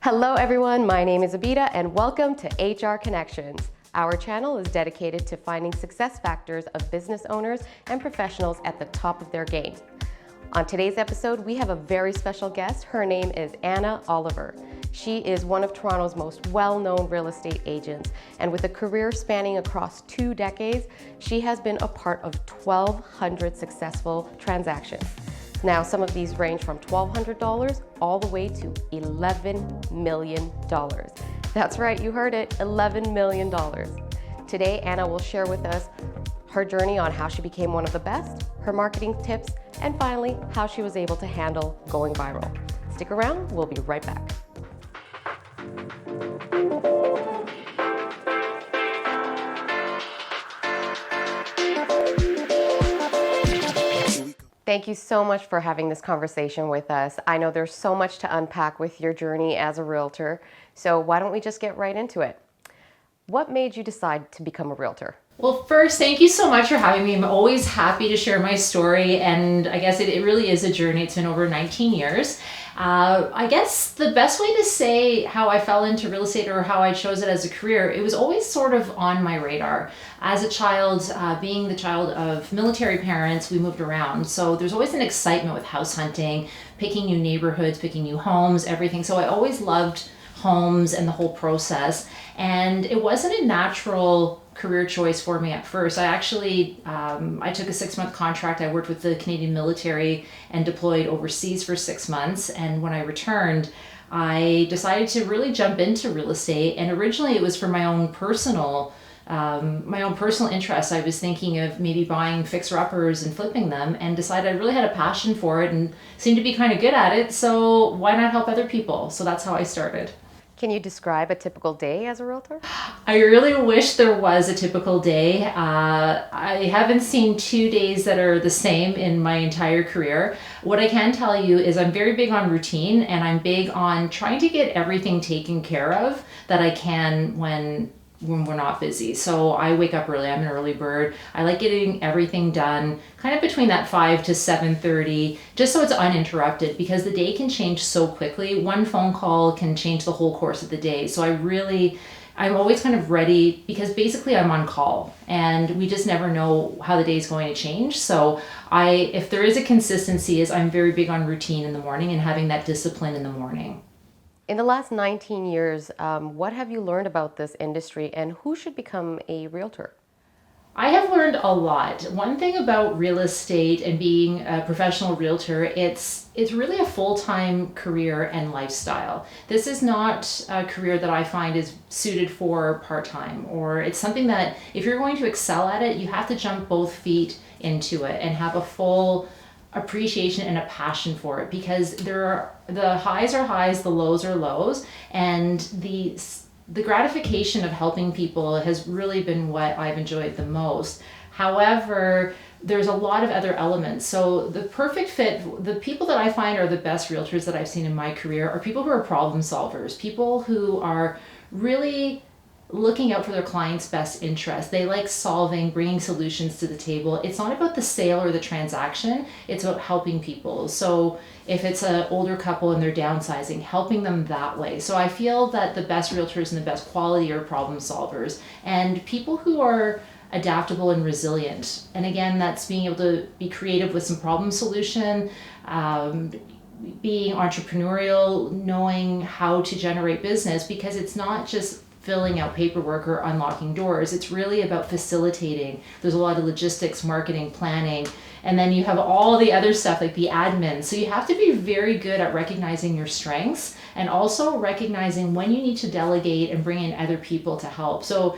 Hello everyone, my name is Uppbeat and welcome to HR Connections. Our channel is dedicated to finding success factors of business owners and professionals at the top of their game. On today's episode, we have a very special guest. Her name is Anna Oliver. She is one of Toronto's most well-known real estate agents, and with a career spanning across 2 decades, she has been a part of 1,200 successful transactions. Now, some of these range from $1,200 all the way to $11 million. That's right, you heard it, $11 million. Today, Anna will share with us her journey on how she became one of the best, her marketing tips, and finally, how she was able to handle going viral. Stick around, we'll be right back. Thank you so much for having this conversation with us. I know there's so much to unpack with your journey as a realtor, so why don't we just get right into it? What made you decide to become a realtor? Well, first, thank you so much for having me. I'm always happy to share my story, and I guess it really is a journey. It's been over 19 years. I guess the best way to say how I fell into real estate or how I chose it as a career, it was always sort of on my radar. As a child, being the child of military parents, we moved around. So there's always an excitement with house hunting, picking new neighborhoods, picking new homes, everything. So I always loved homes and the whole process. And it wasn't a natural career choice for me at first. I actually, I took a 6-month contract. I worked with the Canadian military and deployed overseas for 6 months. And when I returned, I decided to really jump into real estate. And originally it was for my own personal interest. I was thinking of maybe buying fixer-uppers and flipping them, and decided I really had a passion for it and seemed to be kind of good at it. So why not help other people? So that's how I started. Can you describe a typical day as a realtor? I really wish there was a typical day. I haven't seen 2 days that are the same in my entire career. What I can tell you is I'm very big on routine, and I'm big on trying to get everything taken care of that I can when we're not busy. So I wake up early. I'm an early bird. I like getting everything done kind of between that 5 to 7:30, just so it's uninterrupted, because the day can change so quickly. One phone call can change the whole course of the day. So I'm always kind of ready, because basically I'm on call and we just never know how the day is going to change. So if there is a consistency, is I'm very big on routine in the morning and having that discipline in the morning. In the last 19 years, what have you learned about this industry and who should become a realtor? I have learned a lot. One thing about real estate and being a professional realtor, it's really a full-time career and lifestyle. This is not a career that I find is suited for part-time, or it's something that if you're going to excel at it, you have to jump both feet into it and have a full appreciation and a passion for it, because the highs are highs, the lows are lows, and the gratification of helping people has really been what I've enjoyed the most. However, there's a lot of other elements. So the perfect fit, the people that I find are the best realtors that I've seen in my career are people who are problem solvers, people who are really looking out for their client's best interest. They like solving, bringing solutions to the table. It's not about the sale or the transaction, it's about helping people. So if it's an older couple and they're downsizing, helping them that way. So I feel that the best realtors and the best quality are problem solvers and people who are adaptable and resilient. And again, that's being able to be creative with some problem solution, being entrepreneurial, knowing how to generate business, because it's not just filling out paperwork or unlocking doors. It's really about facilitating. There's a lot of logistics, marketing, planning, and then you have all the other stuff like the admin. So you have to be very good at recognizing your strengths and also recognizing when you need to delegate and bring in other people to help. So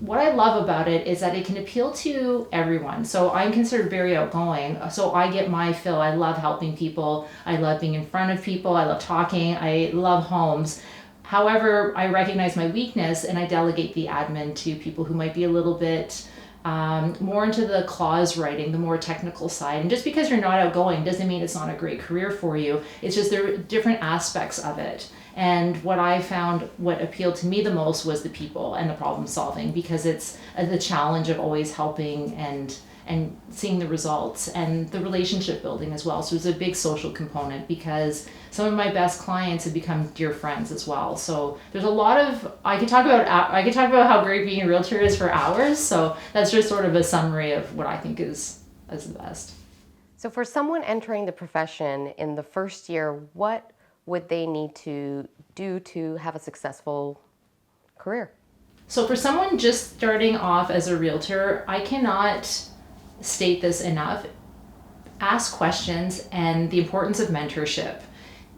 what I love about it is that it can appeal to everyone. So I'm considered very outgoing. So I get my fill. I love helping people. I love being in front of people. I love talking. I love homes. However, I recognize my weakness and I delegate the admin to people who might be a little bit more into the clause writing, the more technical side. And just because you're not outgoing doesn't mean it's not a great career for you. It's just there are different aspects of it. And what I found, what appealed to me the most was the people and the problem solving, because it's the challenge of always helping and seeing the results, and the relationship building as well. So it's a big social component, because some of my best clients have become dear friends as well. So there's a lot of, I could talk about how great being a realtor is for hours. So that's just sort of a summary of what I think is the best. So for someone entering the profession in the first year, what would they need to do to have a successful career? So for someone just starting off as a realtor, I cannot state this enough. Ask questions and the importance of mentorship.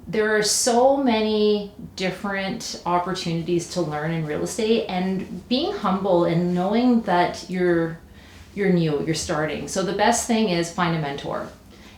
There are so many different opportunities to learn in real estate, and being humble and knowing that you're new, you're starting. So the best thing is find a mentor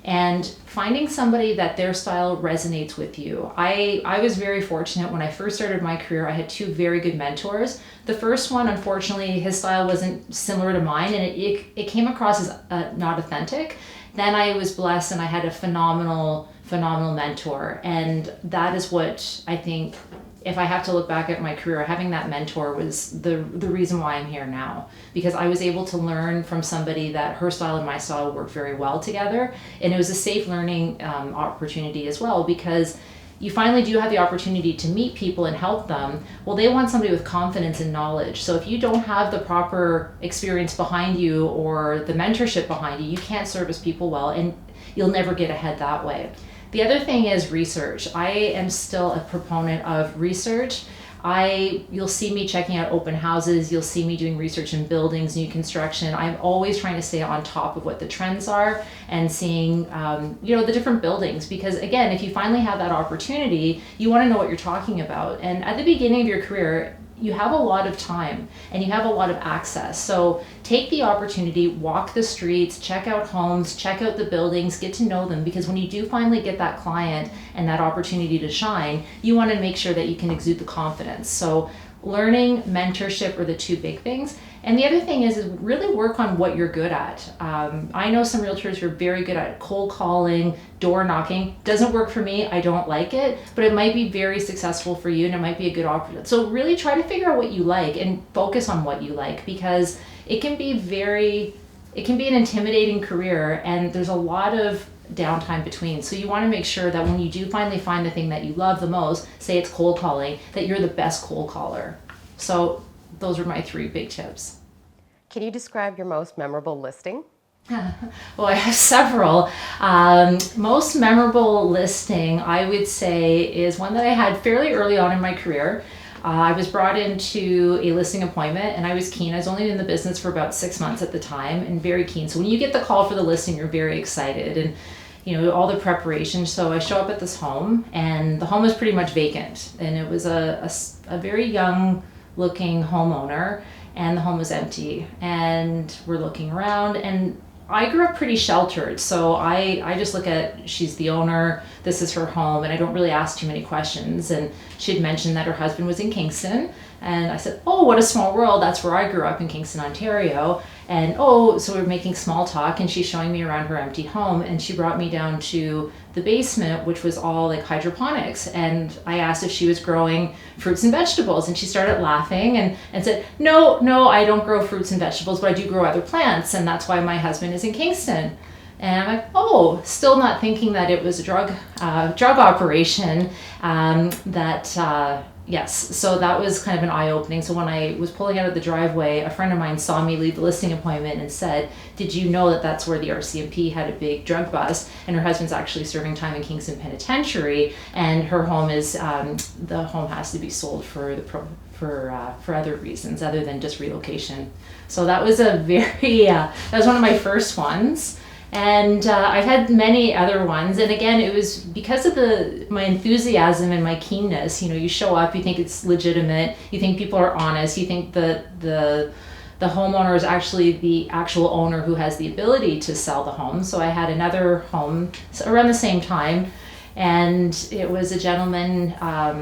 and finding somebody that their style resonates with you. I was very fortunate when I first started my career. I had two very good mentors. The first one, unfortunately, his style wasn't similar to mine, and it came across as not authentic. Then I was blessed and I had a phenomenal mentor. And that is what I think, if I have to look back at my career, having that mentor was the reason why I'm here now. Because I was able to learn from somebody that her style and my style worked very well together. And it was a safe learning opportunity as well, because you finally do have the opportunity to meet people and help them. Well, they want somebody with confidence and knowledge. So if you don't have the proper experience behind you or the mentorship behind you, you can't service people well, and you'll never get ahead that way. The other thing is research. I am still a proponent of research. You'll see me checking out open houses. You'll see me doing research in buildings, new construction. I'm always trying to stay on top of what the trends are and seeing, the different buildings. Because again, if you finally have that opportunity, you want to know what you're talking about. And at the beginning of your career, you have a lot of time and you have a lot of access. So take the opportunity, walk the streets, check out homes, check out the buildings, get to know them, because when you do finally get that client and that opportunity to shine, you want to make sure that you can exude the confidence. So learning, mentorship are the two big things. And the other thing is really work on what you're good at. I know some realtors who are very good at cold calling, door knocking. Doesn't work for me. I don't like it, but it might be very successful for you and it might be a good opportunity. So really try to figure out what you like and focus on what you like, because it can be an intimidating career and there's a lot of downtime between. So you want to make sure that when you do finally find the thing that you love the most, say it's cold calling, that you're the best cold caller. So those are my three big tips. Can you describe your most memorable listing? Well, I have several. Most memorable listing, I would say, is one that I had fairly early on in my career. I was brought into a listing appointment and I was keen. I was only in the business for about 6 months at the time and very keen. So when you get the call for the listing, you're very excited and all the preparation. So I show up at this home and the home was pretty much vacant, and it was a very young looking homeowner, and the home was empty, and we're looking around, and I grew up pretty sheltered, so I just look at, she's the owner, this is her home, and I don't really ask too many questions. And she had mentioned that her husband was in Kingston, and I said, oh, what a small world, that's where I grew up, in Kingston, Ontario. And so we're making small talk, and she's showing me around her empty home, and she brought me down to the basement, which was all like hydroponics. And I asked if she was growing fruits and vegetables, and she started laughing and said, no, I don't grow fruits and vegetables, but I do grow other plants, and that's why my husband is in Kingston. And I'm like, oh, still not thinking that it was a drug operation. Yes, so that was kind of an eye-opening. So when I was pulling out of the driveway, a friend of mine saw me leave the listing appointment and said, did you know that that's where the RCMP had a big drug bust, and her husband's actually serving time in Kingston Penitentiary, and her home is, the home has to be sold for other reasons other than just relocation. So that was that was one of my first ones. And I've had many other ones, and again, it was because of my enthusiasm and my keenness. You show up, you think it's legitimate, you think people are honest, you think that the homeowner is actually the actual owner who has the ability to sell the home. So I had another home around the same time, and it was a gentleman,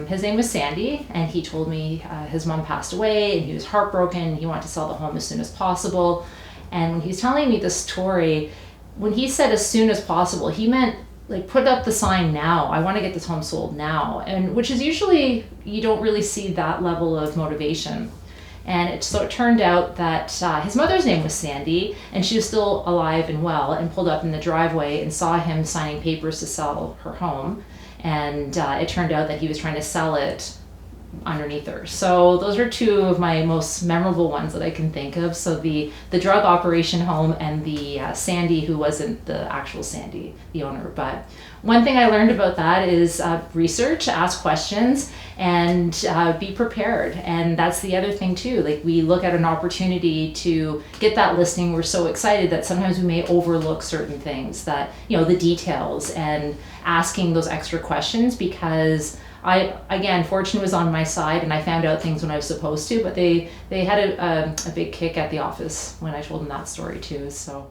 his name was Sandy, and he told me his mom passed away and he was heartbroken. He wanted to sell the home as soon as possible. And when he was telling me the story, when he said as soon as possible, he meant like put up the sign now. I want to get this home sold now. And which is usually, you don't really see that level of motivation. And so it turned out that his mother's name was Sandy, and she was still alive and well, and pulled up in the driveway and saw him signing papers to sell her home. and it turned out that he was trying to sell it underneath her. So those are two of my most memorable ones that I can think of. So the drug operation home and the Sandy, who wasn't the actual Sandy, the owner. But one thing I learned about that is research, ask questions, and be prepared. And that's the other thing too. Like, we look at an opportunity to get that listing. We're so excited that sometimes we may overlook certain things, that, you know, the details, and asking those extra questions, because again, fortune was on my side, and I found out things when I was supposed to, but they had a big kick at the office when I told them that story too. So,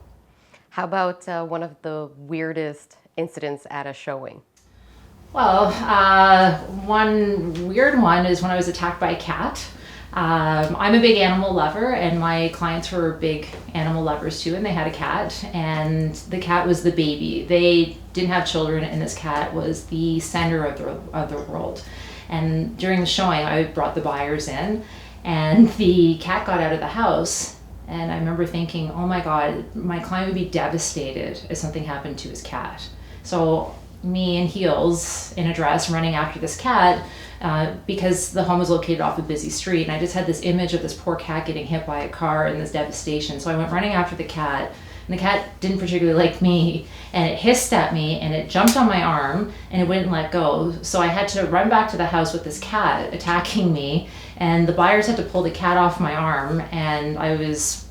How about one of the weirdest incidents at a showing? well, one weird one is when I was attacked by a cat. I'm a big animal lover, and my clients were big animal lovers too, and they had a cat, and the cat was the baby. They didn't have children, and this cat was the center of the world. And during the showing, I brought the buyers in, and the cat got out of the house, and I remember thinking, oh my God, my client would be devastated if something happened to his cat. So me in heels, in a dress, running after this cat, because the home was located off a busy street, and I just had this image of this poor cat getting hit by a car and this devastation. So I went running after the cat, and the cat didn't particularly like me, and it hissed at me, and it jumped on my arm, and it wouldn't let go. So I had to run back to the house with this cat attacking me, and the buyers had to pull the cat off my arm, and I was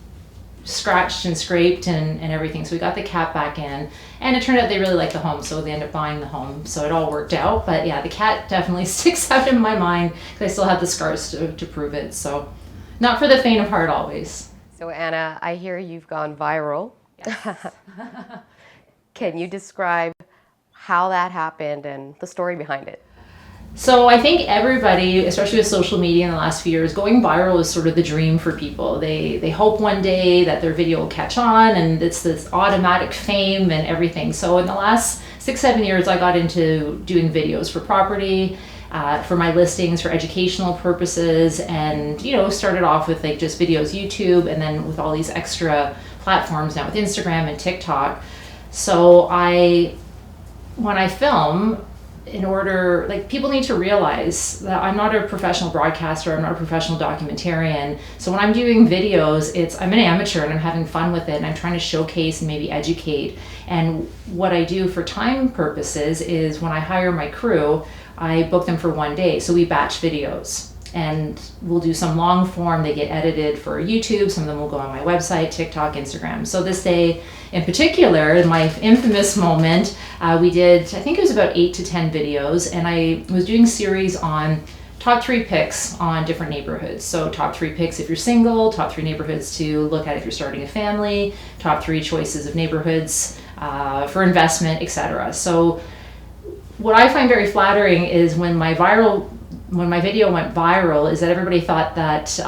scratched and scraped and everything. So we got the cat back in, and it turned out they really liked the home, so they ended up buying the home. So it all worked out. But yeah, the cat definitely sticks out in my mind, because I still have the scars to prove it. So not for the faint of heart always. So Anna, I hear you've gone viral. Yes. Can you describe how that happened and the story behind it? So I think everybody, especially with social media in the last few years, going viral is sort of the dream for people. They hope one day that their video will catch on, and it's this automatic fame and everything. So in the last 6-7 years, I got into doing videos for property, for my listings, for educational purposes, and, you know, started off with like just videos, YouTube, and then with all these extra platforms now with Instagram and TikTok. So when I film, in order, like, people need to realize that I'm not a professional broadcaster, I'm not a professional documentarian. So when I'm doing videos, I'm an amateur, and I'm having fun with it, and I'm trying to showcase and maybe educate. And what I do for time purposes is, when I hire my crew, I book them for one day. So we batch videos, and we'll do some long form. They get edited for YouTube. Some of them will go on my website, TikTok, Instagram. So this day in particular, in my infamous moment, we did, I think it was about 8 to 10 videos, and I was doing series on top 3 picks on different neighborhoods. So top 3 picks if you're single, top 3 neighborhoods to look at if you're starting a family, top 3 choices of neighborhoods for investment, etc. So what I find very flattering is when my video went viral, is that everybody thought that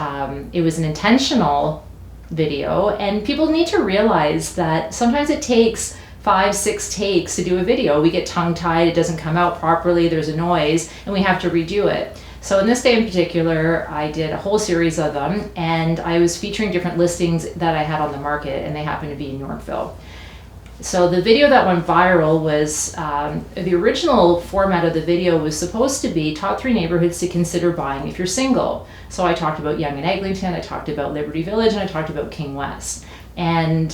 it was an intentional video, and people need to realize that sometimes it takes 5-6 takes to do a video. We get tongue-tied, it doesn't come out properly, there's a noise, and we have to redo it. So in this day in particular, I did a whole series of them, and I was featuring different listings that I had on the market, and they happened to be in Yorkville. So the video that went viral was, the original format of the video was supposed to be top 3 neighborhoods to consider buying if you're single. So I talked about Yonge and Eglinton, I talked about Liberty Village, and I talked about King West. And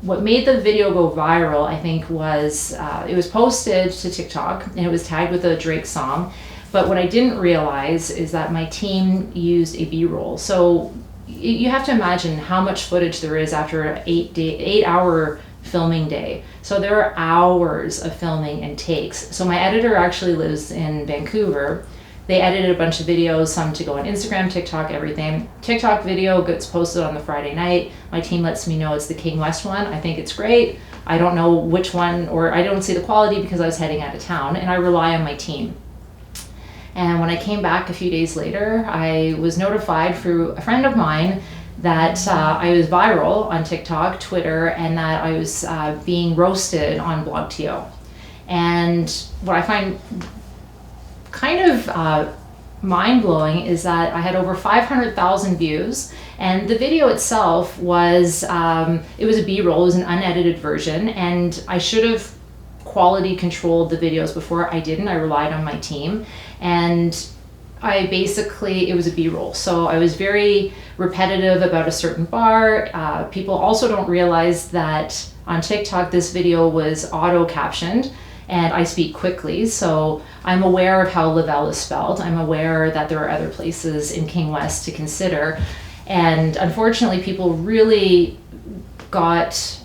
what made the video go viral, I think, was it was posted to TikTok, and it was tagged with a Drake song. But what I didn't realize is that my team used a B-roll. So you have to imagine how much footage there is after an 8-hour filming day. So there are hours of filming and takes. So my editor actually lives in Vancouver. They edited a bunch of videos, some to go on Instagram, TikTok, everything. TikTok video gets posted on the Friday night. My team lets me know it's the King West one. I think it's great. I don't know which one, or I don't see the quality because I was heading out of town, and I rely on my team. And when I came back a few days later, I was notified through a friend of mine that I was viral on TikTok, Twitter, and that I was being roasted on BlogTO. And what I find kind of mind-blowing is that I had over 500,000 views, and the video itself was, it was a B-roll, it was an unedited version, and I should have quality controlled the videos before. I didn't. I relied on my team, and it was a B-roll. So I was very repetitive about a certain bar. People also don't realize that on TikTok, this video was auto-captioned, and I speak quickly. So I'm aware of how Lavelle is spelled. I'm aware that there are other places in King West to consider. And unfortunately, people really got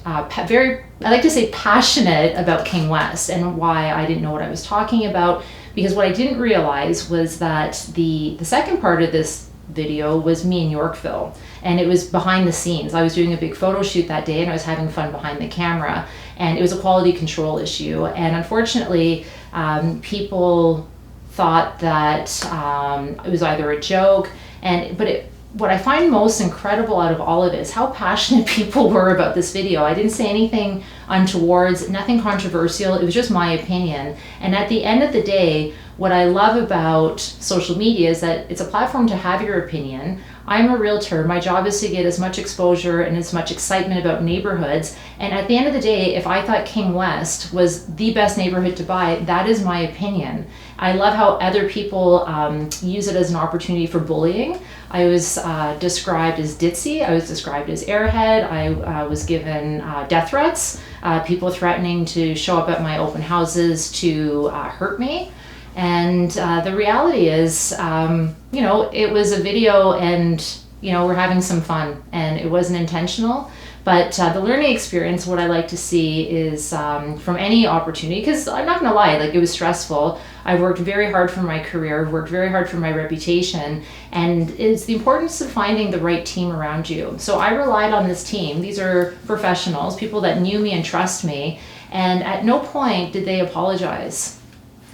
I like to say passionate about King West and why I didn't know what I was talking about. Because what I didn't realize was that the second part of this video was me in Yorkville, and it was behind the scenes. I was doing a big photo shoot that day, and I was having fun behind the camera, and it was a quality control issue. And unfortunately, people thought that it was either a joke, what I find most incredible out of all of it is how passionate people were about this video. I didn't say anything untowards, nothing controversial. It was just my opinion. And at the end of the day, what I love about social media is that it's a platform to have your opinion. I'm a realtor. My job is to get as much exposure and as much excitement about neighborhoods. And at the end of the day, if I thought King West was the best neighborhood to buy, that is my opinion. I love how other people use it as an opportunity for bullying. I was described as ditzy. I was described as airhead. I was given death threats, people threatening to show up at my open houses to hurt me. And the reality is, it was a video, and, we're having some fun, and it wasn't intentional. But the learning experience, what I like to see is from any opportunity, because I'm not going to lie, it was stressful. I worked very hard for my career, worked very hard for my reputation, and it's the importance of finding the right team around you. So I relied on this team. These are professionals, people that knew me and trust me, and at no point did they apologize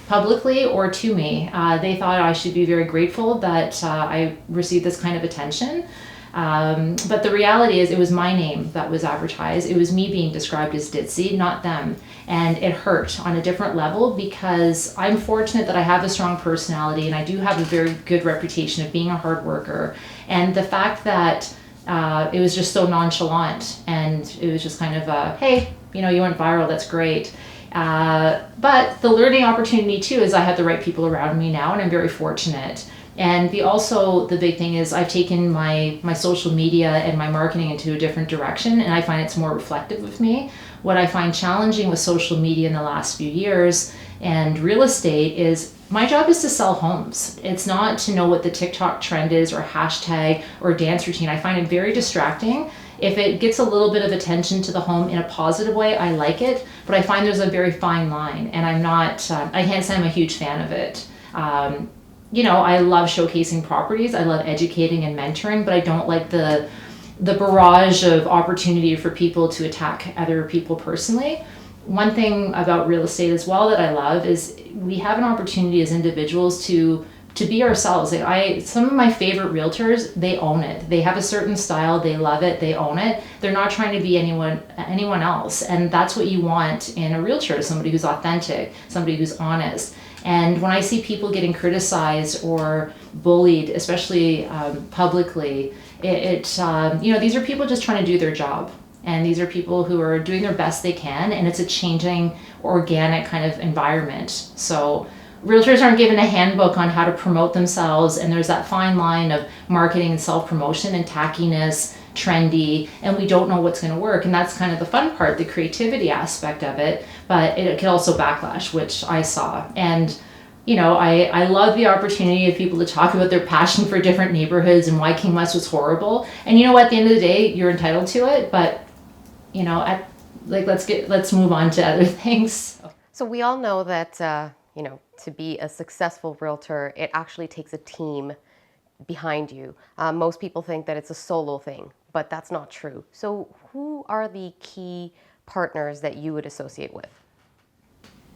publicly or to me. They thought I should be very grateful that I received this kind of attention. But the reality is, it was my name that was advertised. It was me being described as ditzy, not them. And it hurt on a different level, because I'm fortunate that I have a strong personality and I do have a very good reputation of being a hard worker. And the fact that it was just so nonchalant, and it was just kind of hey, you went viral, that's great. But the learning opportunity too is I have the right people around me now, and I'm very fortunate. And the big thing is I've taken my social media and my marketing into a different direction, and I find it's more reflective of me. What I find challenging with social media in the last few years and real estate is my job is to sell homes. It's not to know what the TikTok trend is or hashtag or dance routine. I find it very distracting. If it gets a little bit of attention to the home in a positive way, I like it, but I find there's a very fine line, and I can't say I'm a huge fan of it. I love showcasing properties. I love educating and mentoring, but I don't like the barrage of opportunity for people to attack other people personally. One thing about real estate as well that I love is we have an opportunity as individuals to be ourselves. Some of my favorite realtors, they own it. They have a certain style, they love it, they own it. They're not trying to be anyone else. And that's what you want in a realtor, somebody who's authentic, somebody who's honest. And when I see people getting criticized or bullied, especially publicly, these are people just trying to do their job. And these are people who are doing their best they can, and it's a changing, organic kind of environment. So realtors aren't given a handbook on how to promote themselves, and there's that fine line of marketing and self-promotion and tackiness, trendy, and we don't know what's going to work. And that's kind of the fun part, the creativity aspect of it, but it could also backlash, which I saw. And I love the opportunity of people to talk about their passion for different neighborhoods and why King West was horrible. And at the end of the day, you're entitled to it, but let's move on to other things. So we all know that to be a successful realtor, it actually takes a team behind you. Most people think that it's a solo thing, but that's not true. So who are the key partners that you would associate with?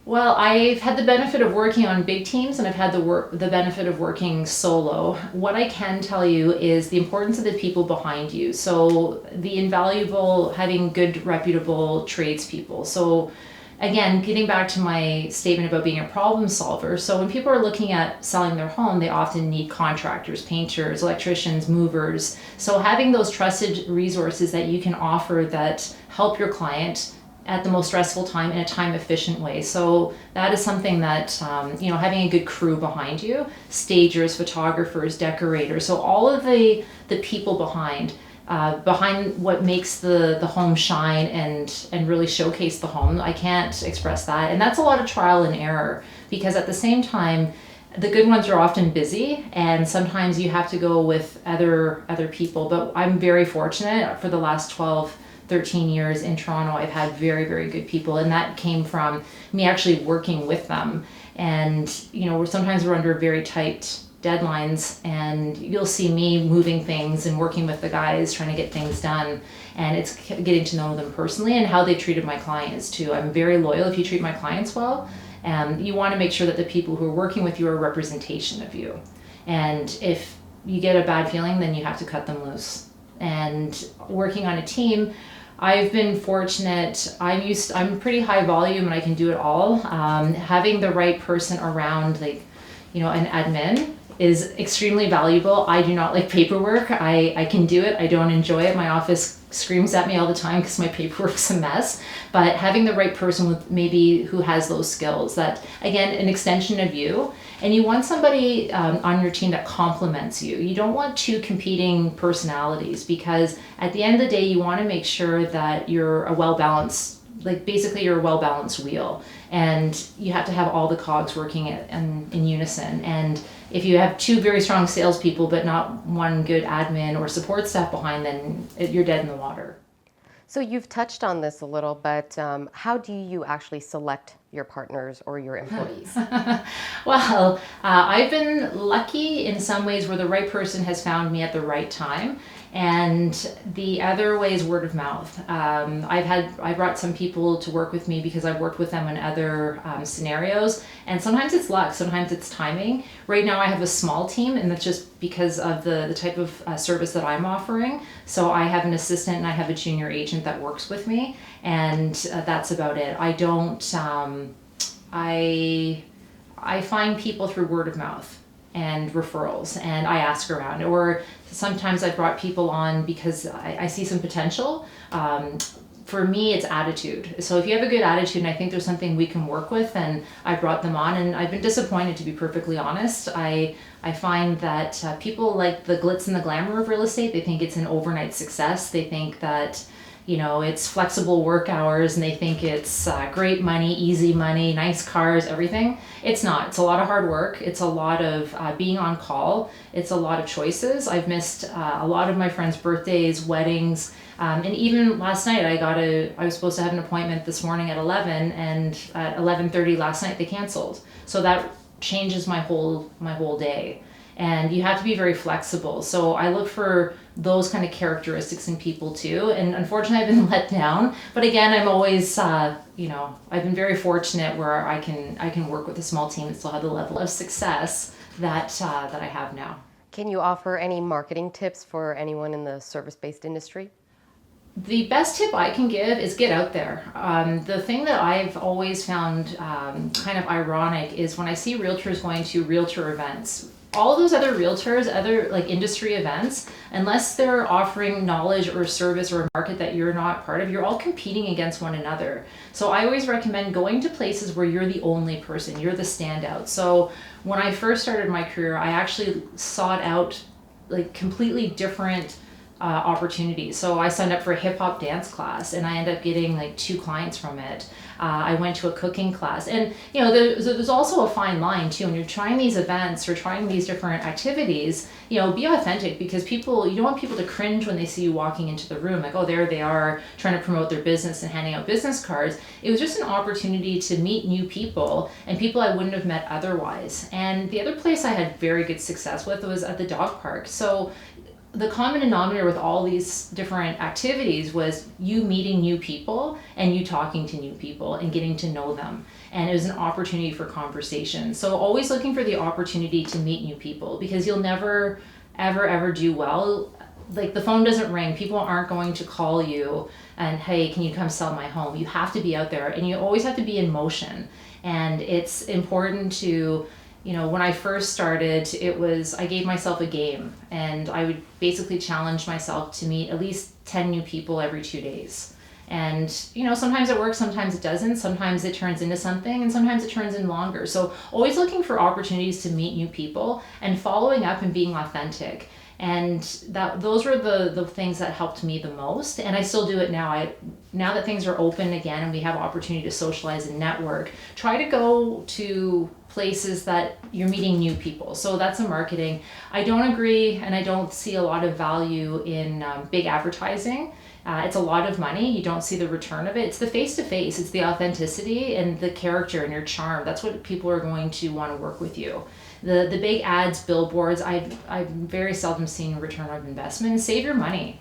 Well, I've had the benefit of working on big teams, and I've had the benefit of working solo. What I can tell you is the importance of the people behind you. So the invaluable, having good, reputable tradespeople. So again, getting back to my statement about being a problem solver. So when people are looking at selling their home, they often need contractors, painters, electricians, movers. So having those trusted resources that you can offer that help your client at the most stressful time in a time efficient way. So that is something that, having a good crew behind you, stagers, photographers, decorators, so all of the people behind what makes the home shine and really showcase the home. I can't express that. And that's a lot of trial and error, because at the same time, the good ones are often busy, and sometimes you have to go with other people. But I'm very fortunate. For the last 13 years in Toronto, I've had very, very good people, and that came from me actually working with them. And sometimes we're under very tight deadlines, and you'll see me moving things and working with the guys trying to get things done, and it's getting to know them personally and how they treated my clients too. I'm very loyal. If you treat my clients well, you want to make sure that the people who are working with you are a representation of you, and if you get a bad feeling, then you have to cut them loose. And working on a team, I've been fortunate. I'm pretty high volume and I can do it all. Having the right person around, an admin, is extremely valuable. I do not like paperwork. I can do it. I don't enjoy it. My office screams at me all the time because my paperwork's a mess. But having the right person who has those skills, that again, an extension of you, and you want somebody on your team that complements you. You don't want two competing personalities, because at the end of the day, you want to make sure that you're a well-balanced, you're a well-balanced wheel, and you have to have all the cogs working in unison. And if you have two very strong salespeople but not one good admin or support staff behind, then you're dead in the water. So you've touched on this a little, but how do you actually select your partners or your employees? Well, I've been lucky in some ways where the right person has found me at the right time. And the other way is word of mouth. I brought some people to work with me because I've worked with them in other scenarios, and sometimes it's luck, sometimes it's timing. Right now I have a small team, and that's just because of the type of service that I'm offering. So I have an assistant and I have a junior agent that works with me, and that's about it. I don't, I find people through word of mouth and referrals, and I ask around, or sometimes I've brought people on because I see some potential. For me, it's attitude. So if you have a good attitude and I think there's something we can work with, then I brought them on, and I've been disappointed, to be perfectly honest. I find that people like the glitz and the glamour of real estate. They think it's an overnight success. They think that it's flexible work hours, and they think it's great money, easy money, nice cars, everything. It's not. It's a lot of hard work. It's a lot of being on call. It's a lot of choices. I've missed a lot of my friends' birthdays, weddings, and even last night I was supposed to have an appointment this morning at 11, and at 11:30 last night they canceled. So that changes my whole day. And you have to be very flexible. So I look for those kind of characteristics in people too. And unfortunately, I've been let down. But again, I'm always, I've been very fortunate where I can work with a small team and still have the level of success that I have now. Can you offer any marketing tips for anyone in the service-based industry? The best tip I can give is get out there. The thing that I've always found kind of ironic is when I see realtors going to realtor events. All those other realtors, other industry events, unless they're offering knowledge or service or a market that you're not part of, you're all competing against one another. So I always recommend going to places where you're the only person, you're the standout. So when I first started my career, I actually sought out completely different opportunities. So I signed up for a hip hop dance class, and I ended up getting 2 clients from it. I went to a cooking class, and there's also a fine line too when you're trying these events or trying these different activities. Be authentic, because you don't want people to cringe when they see you walking into the room, oh, there they are trying to promote their business and handing out business cards. It was just an opportunity to meet new people, and people I wouldn't have met otherwise. And the other place I had very good success with was at the dog park. So the common denominator with all these different activities was you meeting new people and you talking to new people and getting to know them. And it was an opportunity for conversation. So always looking for the opportunity to meet new people, because you'll never, ever do well. The phone doesn't ring. People aren't going to call you and, hey, can you come sell my home? You have to be out there, and you always have to be in motion. And it's important to, when I first started, I gave myself a game, and I would basically challenge myself to meet at least 10 new people every 2 days. And, sometimes it works, sometimes it doesn't, sometimes it turns into something, and sometimes it turns in longer. So always looking for opportunities to meet new people and following up and being authentic. And those were the things that helped me the most. And I still do it now. Now that things are open again and we have opportunity to socialize and network, try to go to places that you're meeting new people. So that's a marketing. I don't agree and I don't see a lot of value in big advertising. It's a lot of money. You don't see the return of it. It's the face-to-face. It's the authenticity and the character and your charm. That's what people are going to want to work with you. The big ads, billboards, I've very seldom seen a return of investment. Save your money.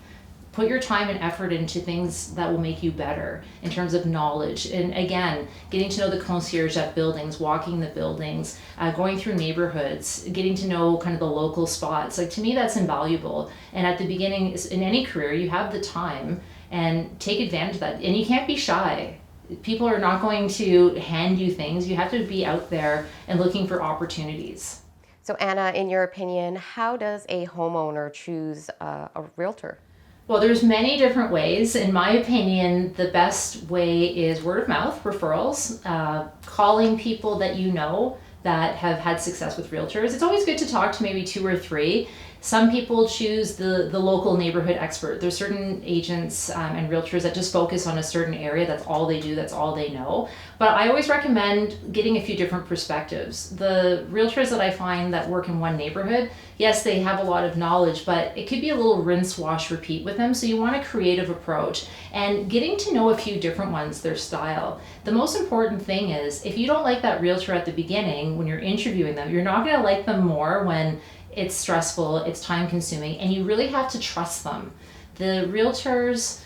Put your time and effort into things that will make you better in terms of knowledge. And again, getting to know the concierge at buildings, walking the buildings, going through neighborhoods, getting to know kind of the local spots. Like, to me, that's invaluable. And at the beginning, in any career, you have the time, and take advantage of that. And you can't be shy. People are not going to hand you things. You have to be out there and looking for opportunities. So Anna, in your opinion, how does a homeowner choose a realtor? Well, there's many different ways. In my opinion, the best way is word of mouth, referrals, calling people that you know that have had success with realtors. It's always good to talk to maybe 2 or 3. Some people choose the local neighborhood expert. There's certain agents and realtors that just focus on a certain area. That's all they do. That's all they know. But I always recommend getting a few different perspectives. The realtors that I find that work in one neighborhood, yes, they have a lot of knowledge, but it could be a little rinse, wash, repeat with them. So you want a creative approach and getting to know a few different ones, their style. The most important thing is, if you don't like that realtor at the beginning when you're interviewing them, you're not going to like them more when it's stressful, it's time consuming, and you really have to trust them. The realtors,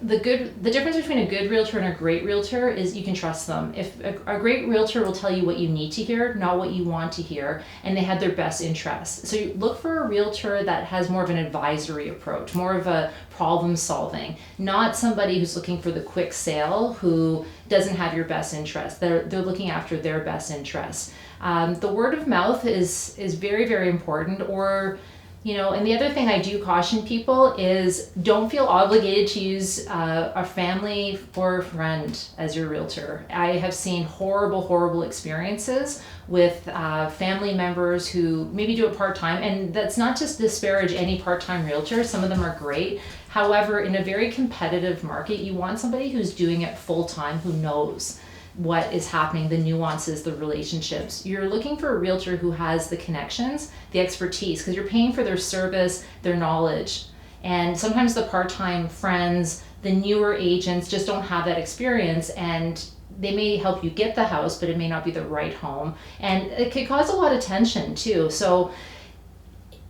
the difference between a good realtor and a great realtor is you can trust them. If a great realtor will tell you what you need to hear, not what you want to hear, and they have their best interests. So you look for a realtor that has more of an advisory approach, more of a problem solving, not somebody who's looking for the quick sale, who doesn't have your best interest. They're looking after their best interests. The word of mouth is very, very important. Or, and the other thing I do caution people is, don't feel obligated to use a family or a friend as your realtor. I have seen horrible experiences with family members who maybe do it part-time, and that's not just disparage any part-time realtor. Some of them are great. However, in a very competitive market, you want somebody who's doing it full-time, who knows what is happening, the nuances, the relationships. You're looking for a realtor who has the connections, the expertise, because you're paying for their service, their knowledge. And sometimes the part-time friends, the newer agents just don't have that experience, and they may help you get the house, but it may not be the right home. And it could cause a lot of tension too. So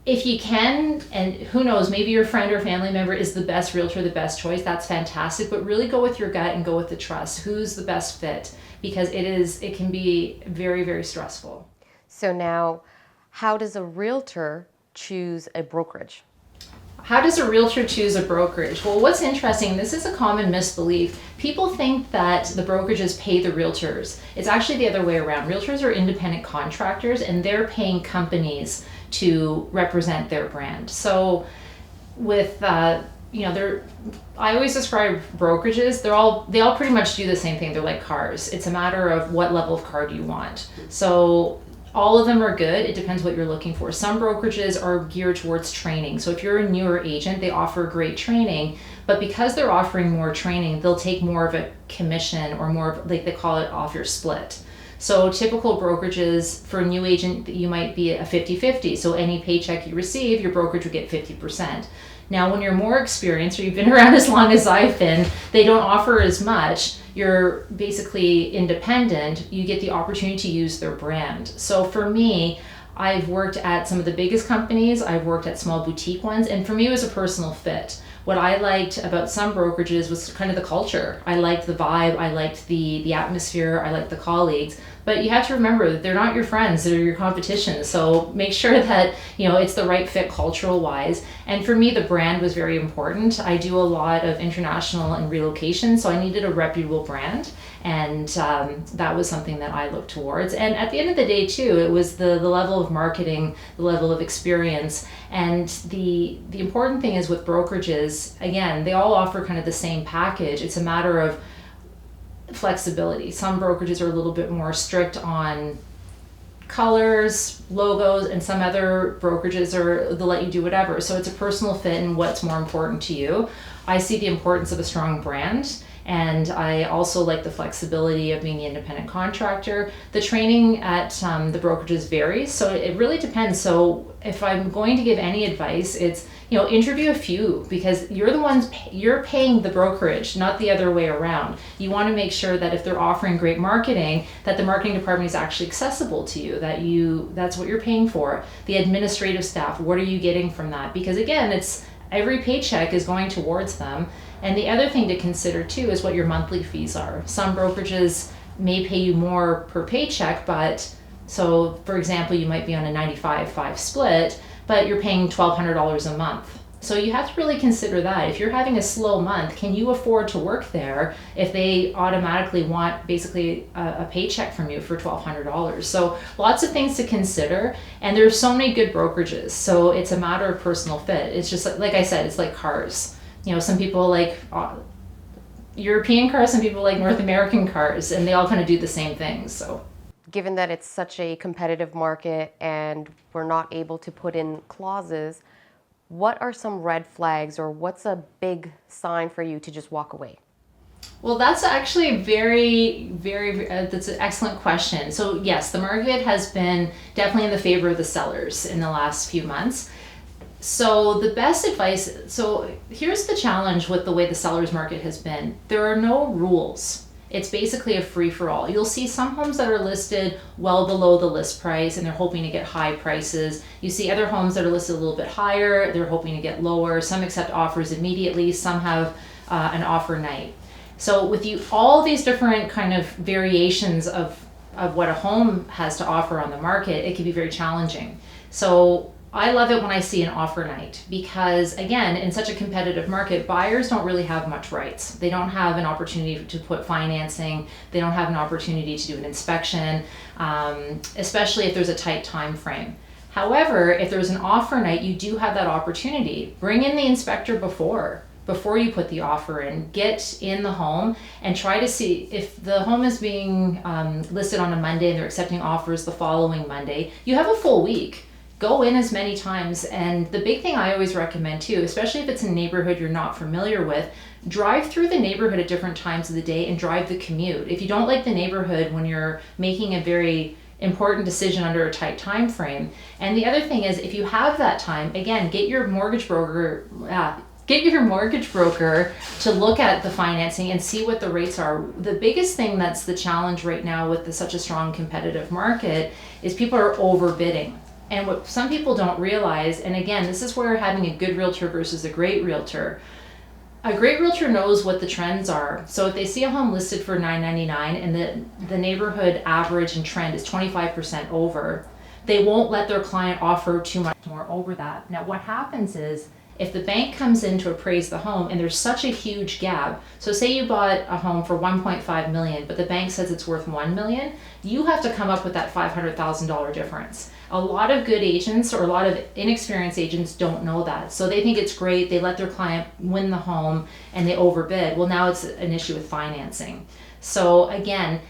if you can, and who knows, maybe your friend or family member is the best realtor, the best choice, that's fantastic, but really go with your gut and go with the trust. Who's the best fit? Because it can be very, very stressful. So now, how does a realtor choose a brokerage? How does a realtor choose a brokerage? Well, what's interesting, this is a common misbelief. People think that the brokerages pay the realtors. It's actually the other way around. Realtors are independent contractors, and they're paying companies to represent their brand. So with I always describe brokerages, they all pretty much do the same thing. They're like cars. It's a matter of what level of car do you want. So all of them are good. It depends what you're looking for. Some brokerages are geared towards training. So if you're a newer agent, they offer great training, but because they're offering more training, they'll take more of a commission, or more of, like they call it, off your split. So typical brokerages for a new agent, you might be a 50-50. So any paycheck you receive, your brokerage would get 50%. Now, when you're more experienced, or you've been around as long as I've been, they don't offer as much. You're basically independent. You get the opportunity to use their brand. So for me, I've worked at some of the biggest companies. I've worked at small boutique ones. And for me, it was a personal fit. What I liked about some brokerages was kind of the culture. I liked the vibe. I liked the atmosphere. I liked the colleagues. But you have to remember that they're not your friends, they're your competition. So make sure that, it's the right fit cultural wise. And for me, the brand was very important. I do a lot of international and relocation, so I needed a reputable brand. And that was something that I looked towards. And at the end of the day, too, it was the level of marketing, the level of experience. And the important thing is with brokerages, again, they all offer kind of the same package. It's a matter of flexibility. Some brokerages are a little bit more strict on colors, logos, and some other brokerages they'll let you do whatever. So it's a personal fit and what's more important to you. I see the importance of a strong brand, and I also like the flexibility of being the independent contractor. The training at the brokerages varies, so it really depends. So if I'm going to give any advice, it's interview a few, because you're paying the brokerage, not the other way around. You want to make sure that if they're offering great marketing, that the marketing department is actually accessible to you, that's what you're paying for. The administrative staff, what are you getting from that? Because again, it's every paycheck is going towards them. And the other thing to consider too is what your monthly fees are. Some brokerages may pay you more per paycheck, so for example, you might be on a 95-5 split, but you're paying $1,200 a month. So you have to really consider that. If you're having a slow month, can you afford to work there if they automatically want basically a paycheck from you for $1,200? So lots of things to consider, and there's so many good brokerages. So it's a matter of personal fit. It's just like I said, it's like cars. Some people like European cars, some people like North American cars, and they all kind of do the same things. So Given that it's such a competitive market and we're not able to put in clauses, what are some red flags, or what's a big sign for you to just walk away? Well, that's actually that's an excellent question. So yes, the market has been definitely in the favor of the sellers in the last few months. So the best advice, so here's the challenge with the way the seller's market has been. There are no rules. It's basically a free-for-all. You'll see some homes that are listed well below the list price and they're hoping to get high prices. You see other homes that are listed a little bit higher, they're hoping to get lower. Some accept offers immediately, some have an offer night. So with all these different kind of variations of what a home has to offer on the market, it can be very challenging. So I love it when I see an offer night, because again, in such a competitive market, buyers don't really have much rights. They don't have an opportunity to put financing. They don't have an opportunity to do an inspection, especially if there's a tight time frame. However, if there's an offer night, you do have that opportunity. Bring in the inspector before you put the offer in. Get in the home and try to see if the home is being listed on a Monday and they're accepting offers the following Monday. You have a full week. Go in as many times. And the big thing I always recommend too, especially if it's a neighborhood you're not familiar with, drive through the neighborhood at different times of the day and drive the commute. If you don't like the neighborhood when you're making a very important decision under a tight time frame. And the other thing is, if you have that time, again, get your mortgage broker to look at the financing and see what the rates are. The biggest thing that's the challenge right now with such a strong competitive market is people are overbidding. And what some people don't realize, and again, this is where having a good realtor versus a great realtor knows what the trends are. So if they see a home listed for $999 and the neighborhood average and trend is 25% over, they won't let their client offer too much more over that. Now what happens is, if the bank comes in to appraise the home and there's such a huge gap, so say you bought a home for $1.5 million, but the bank says it's worth $1 million, you have to come up with that $500,000 difference. A lot of good agents or a lot of inexperienced agents don't know that. So they think it's great, they let their client win the home and they overbid. Well, now it's an issue with financing. So again,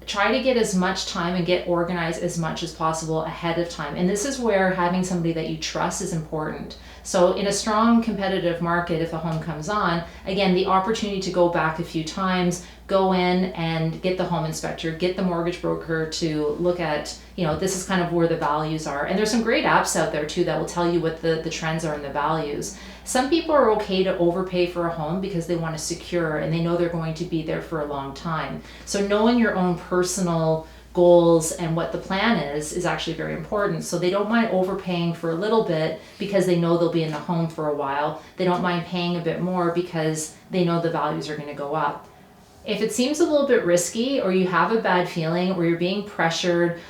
try to get as much time and get organized as much as possible ahead of time. And this is where having somebody that you trust is important. So in a strong competitive market, if a home comes on, again, the opportunity to go back a few times, go in and get the home inspector, get the mortgage broker to look at, this is kind of where the values are. And there's some great apps out there too that will tell you what the trends are and the values. Some people are okay to overpay for a home because they want to secure and they know they're going to be there for a long time. So knowing your own personal goals and what the plan is actually very important. So they don't mind overpaying for a little bit because they know they'll be in the home for a while. They don't mind paying a bit more because they know the values are going to go up. If it seems a little bit risky, or you have a bad feeling, or you're being pressured,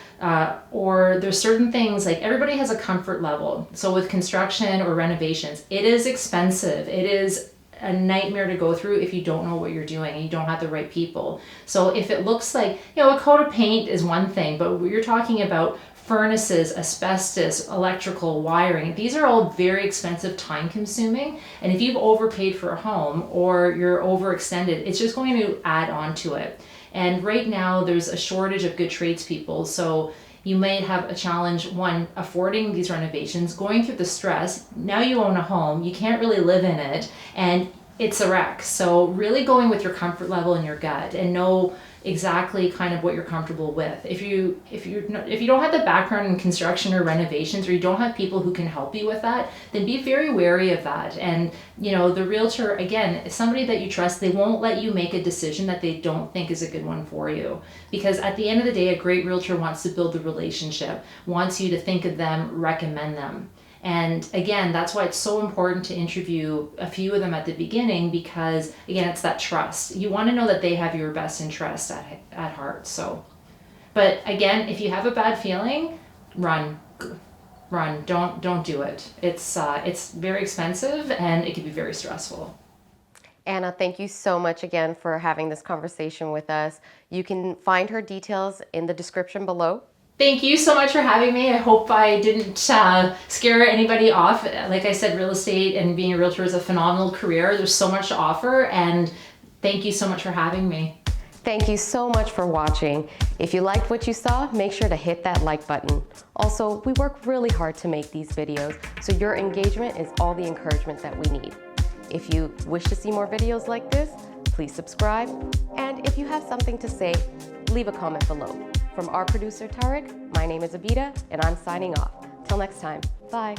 or there's certain things, like everybody has a comfort level. So with construction or renovations, it is expensive. It is a nightmare to go through if you don't know what you're doing and you don't have the right people. So if it looks like, a coat of paint is one thing, but you're talking about furnaces, asbestos, electrical, wiring. These are all very expensive, time consuming. And if you've overpaid for a home or you're overextended, it's just going to add on to it. And right now there's a shortage of good tradespeople. So you might have a challenge, one, affording these renovations, going through the stress. Now you own a home, you can't really live in it, and it's a wreck. So really going with your comfort level and your gut, and know exactly kind of what you're comfortable with. If you don't have the background in construction or renovations, or you don't have people who can help you with that, then be very wary of that. And the realtor, again, is somebody that you trust. They won't let you make a decision that they don't think is a good one for you, because at the end of the day, a great realtor wants to build the relationship, wants you to think of them, recommend them. And again, that's why it's so important to interview a few of them at the beginning, because again, it's that trust. You want to know that they have your best interest at heart. So, but again, if you have a bad feeling, run, don't do it. It's very expensive and it can be very stressful. Anna, thank you so much again for having this conversation with us. You can find her details in the description below. Thank you so much for having me. I hope I didn't scare anybody off. Like I said, real estate and being a realtor is a phenomenal career. There's so much to offer, and thank you so much for having me. Thank you so much for watching. If you liked what you saw, make sure to hit that like button. Also, we work really hard to make these videos, so your engagement is all the encouragement that we need. If you wish to see more videos like this, please subscribe. And if you have something to say, leave a comment below. From our producer, Tarek, my name is Abida, and I'm signing off. Till next time, bye.